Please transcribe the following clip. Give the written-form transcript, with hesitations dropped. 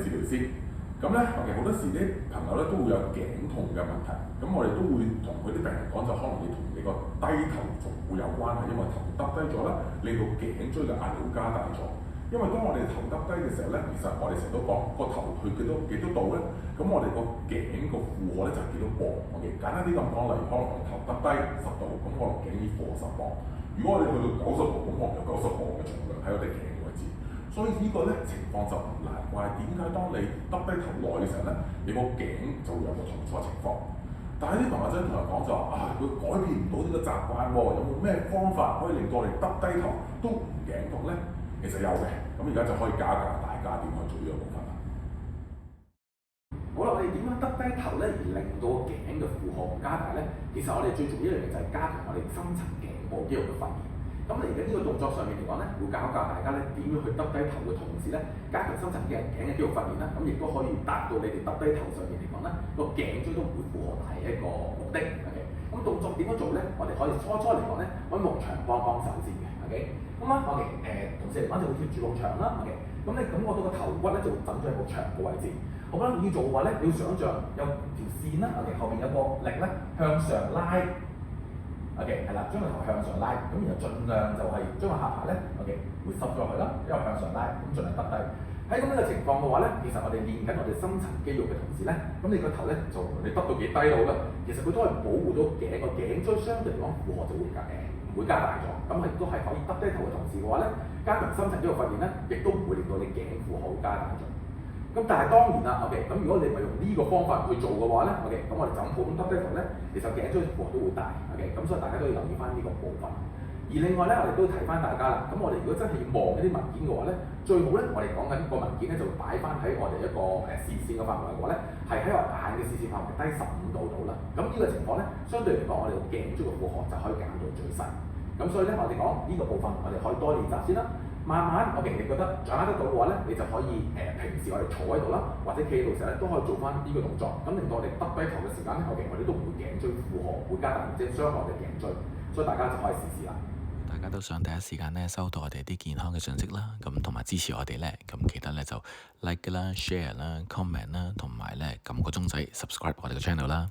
治療師。咁咧，其實好多時啲朋友咧都會有頸痛嘅問題，咁我哋都會同佢啲病人講，就可能要同你個低頭族會有關係，因為頭耷低咗啦，令到頸椎嘅壓力會加大咗。因為當我哋頭耷低嘅時候咧，其實我哋成日都講個頭去幾多度咧，咁我哋個頸個負荷咧就係幾多磅。我哋簡單啲咁講，例如可能我頭耷低10度，咁我頸已負荷10磅。如果我哋去到90度，咁我有90磅嘅重量喺我哋頸嘅位置。所以呢個咧情況就唔難怪點解當你耷低頭耐嘅時候咧，你個頸就會有個痛楚情況。但係啲朋友仔同我講就話佢改變唔到呢個習慣喎，有冇咩方法可以令到我哋耷低頭都唔頸痛咧？其實有嘅，咁而家就可以教一教大家點去做呢個部分啦。好啦，我哋點樣耷低頭咧，而令到頸嘅負荷唔加大咧？其實我哋最重要一樣嘢就係加強我哋深層頸部肌肉嘅訓練。咁嚟緊呢個動作上面嚟講咧，會教大家咧點樣去耷低頭嘅同時咧，加強深層頸嘅肌肉訓練啦。咁亦都可以達到你哋耷低頭上面嚟講咧，個頸椎都唔會負荷大一個目的。OK，咁動作點樣做咧？我哋可以初嚟講咧，揾埲牆幫手先嘅。OK，咁啊，OK，同時嚟講就會貼住埲牆啦。OK，咁你感覺到個頭骨咧就會枕咗喺埲牆嘅位置。我覺得要做嘅話咧，你要想像有條線啦。OK，後面有個力咧向上拉。OK， 係啦，將個頭向上拉，咁然後盡量就係將個下巴咧 ，OK， 會收咗落去啦，因為向上拉，咁盡量耷低。喺咁樣嘅情況嘅話咧，其實我哋練緊我哋深層肌肉嘅同時咧，咁你個頭咧就你耷到幾低到啦，其實佢都係保護到頸個頸椎相對嚟講負荷就會唔會加大咗，咁亦都係可以耷低頭嘅同時嘅話咧，加強深層肌肉訓練咧，亦都唔會令到你頸負荷加大咗。咁但係當然啦 ，OK， 咁如果你唔係用呢個方法去做嘅話咧 ，OK， 咁我哋就咁普通耷低頭咧，其實頸椎負荷都會大 ，OK， 咁所以大家都要留意翻呢個部分。而另外咧，我哋都提翻大家啦，咁我哋如果真係要望一啲文件嘅話咧，最好咧，我哋講緊個文件咧就擺翻喺我哋一個視線嘅範圍嘅話咧，係喺我眼嘅視線範圍低15度到啦。咁呢個情況咧，相對嚟講，我哋個頸椎嘅負荷就可以減到最細。咁所以咧，我哋講呢個部分，我哋可以多練習先啦。慢慢，OK，你覺得掌握得到嘅話咧，你就可以平時我哋坐喺度啦，或者企喺度時候咧，都可以做翻呢個動作，咁令到我哋耷低頭嘅時間咧，OK，我哋都唔會頸椎負荷會加大，即係傷害我哋頸椎，所以大家就可以試試啦。大家都想第一時間咧收到我哋啲健康嘅信息啦，咁同埋支持我哋咧，咁記得咧就 like 啦、share 啦、comment 啦，同埋咧撳個鐘仔 subscribe 我哋嘅 channel 啦。